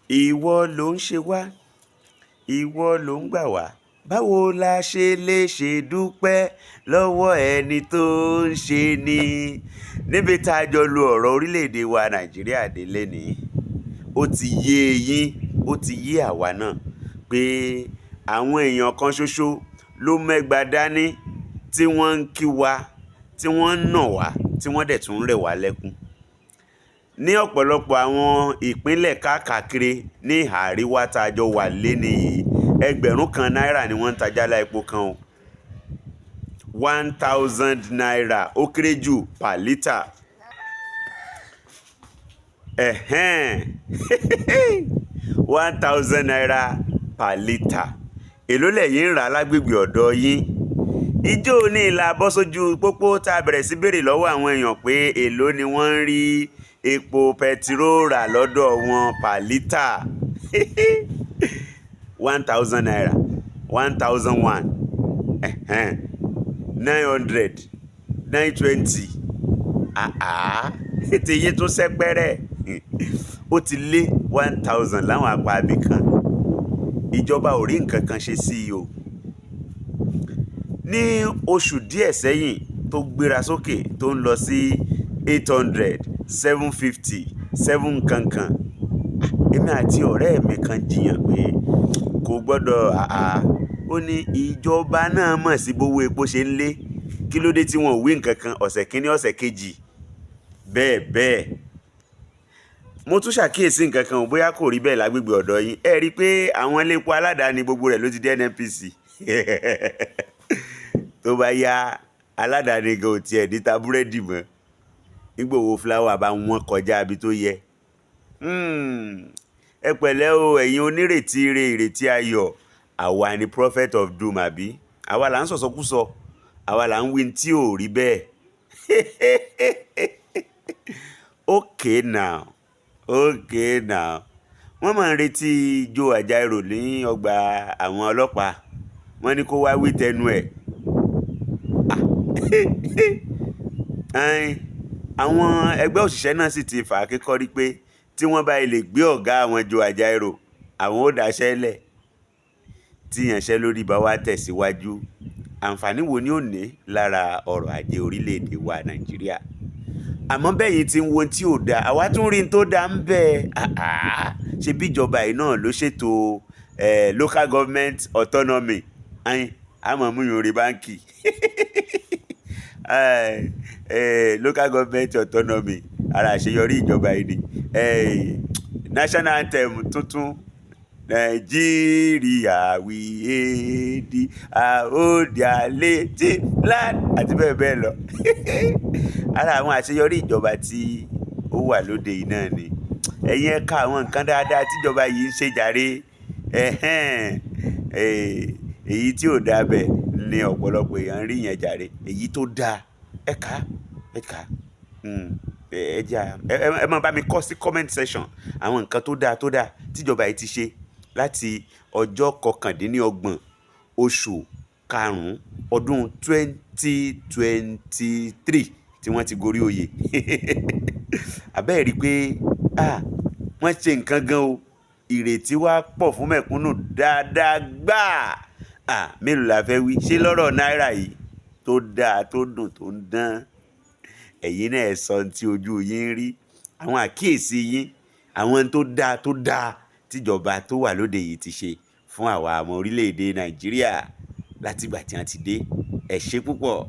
ìwọ ló ń ṣe wá, ìwọ ló ń gbà wá, báwo la ṣe lè ṣe dúpẹ́ lọ́wọ́ ẹni tó ń ṣe ni. Níbi tá a jọ lo ọ̀rọ̀ orílẹ̀-èdè wa Nàìjíríà dé lénìí, ó ti yé yín, ó ti yé àwa náà pé àwọn èèyàn kan ṣoṣo ló mẹ́gba dání tí wọ́n ń kí wa, tí wọ́n ń nà wá, tí wọ́n dẹ̀ tún ń rẹ̀ wá lẹ́kún. Ní ọ̀pọ̀lọpọ̀ àwọn ìpínlẹ̀ káàkiri ní ìhà àríwá tá a jọ wà lénìí yìí, ẹgbẹ̀rún kan náírà ni wọ́n ń ta jálá epo kan o. 1,000 naira ó kéré jù per litre. 1,000 naira per litre. Èló lẹ̀yin ń rà lágbègbè ọ̀dọ̀ yín? Ijó ní ìlà bọ́ sójú pópó tá a bẹ̀rẹ̀ sí béèrè lọ́wọ́ àwọn èèyàn pé èló ni wọ́n ń rí epo pẹtiró rà lọ́dọ̀ wọn per litre. 1,000 naira, 1,001, 900, 920. Ètè yìí tún sẹ́pẹ́rẹ́. Ó ti lé 1,000 láwọn apá abì kan. Ìjọba ò rí nǹkan kan ṣe sí i o. Ní oṣù díẹ̀ sẹ́yìn tó gbéra sókè tó ń lọ sí 800, 750, 7 kankan. Èmi àti ọ̀rẹ́ mi kan jiyàn pé kò gbọ́dọ̀ ó ní ìjọba náà mọ̀ sí bówó epo ṣe ń lé, kí ló dé tí wọ́n ò wí nǹkan kan ọ̀sẹ̀ kínní ọ̀sẹ̀ kejì bẹ́ẹ̀ bẹ́ẹ̀. Mo tún ṣàkíyèsí nǹkan kan bóyá kò rí bẹ́ẹ̀ lágbègbè ọ̀dọ̀ yín. Ẹ rí i pé àwọn ilé epo aládàáni gbogbo rẹ̀ ló ti dé NNPC. Tó bá yá aládàáni gan ò tiẹ̀ ní ta búrẹ́dì mọ́. Nígbà wo fúláwà bá wọ́n kọjá ibi tó yẹ. Ẹ pẹ̀lẹ́ o ẹ̀yin onírètí ire ìrètí ayọ̀, àwa ni prophet of doom àbí? Àwa là ń sọ̀sọ́kúsọ, àwa là ń wí tí ò rí bẹ́ẹ̀. Okay now, okay now. Wọ́n máa ń retí Joe Ajaero ní ọgbà àwọn ọlọ́pàá. Wọ́n ní kó wá wí tẹnu ẹ̀. Àwọn ẹgbẹ́ òṣìṣẹ́ náà sì ti fà á kékọ́rí pé tí wọ́n bá lè gbé ọ̀gá àwọn Joe Ajaero, àwọn ó dáṣẹ́ lẹ̀. Tí ìyànṣẹ́ lórí bá wá tẹ̀síwájú, àǹfààní wo ni ó ní lára ọrọ̀ ajé orílẹ̀-èdè wa Nàìjíríà? Àmọ́ bẹ́yìn tí ń wo tí ò dáa, àwa tún rí n tó dáa ń bẹ. Ṣe bí ìjọba yìí náà ló ṣètò local government autonomy. Àmọ́ mú yòó rí báńkì. Local government autonomy ara àṣeyọrí ìjọba yìí ni. National anthem tuntun Nàìjíríà we èdè àòdì àlétí land àti bẹ́ẹ̀ bẹ́ẹ̀ lọ. Ara àwọn àṣeyọrí ìjọba tí ó wà lóde yìí náà ni. Ẹ̀yin ẹ ká àwọn nǹkan dáadáa tíjọba yìí ń ṣe jàre. Èyí tí ò dáa bẹ́ẹ̀ ni ọ̀pọ̀lọpọ̀ èèyàn rí yẹn jàre. Èyí tó dáa ẹ ká. Ẹ máa bá mi kọ sí comment section àwọn nǹkan tó dáa tíjọba yìí ti ṣe láti ọjọ́ 29 oṣù karùn-ún ọdún 2023 tí wọ́n ti gorí oyè. Àbẹ́ẹ̀ rí i pé wọ́n ṣe nǹkan gan o. Ìrètí wá pọ̀ fún mẹ̀kúnnù dáadáa gbáà. Mélòó la fẹ́ wí? Ṣé lọ́rọ̀ náírà yìí tó dáa tó dùn tó ń dán? Ẹ̀yin náà ẹ sọ ohun tí ojú yín ń rí. Àwọn àkíyèsí yín, àwọn tó dáa tíjọba tó wà lóde yìí ti ṣe fún àwa ọmọ orílẹ̀-èdè Nàìjíríà látìgbà tí wọ́n ti dé. Ẹ ṣé púpọ̀.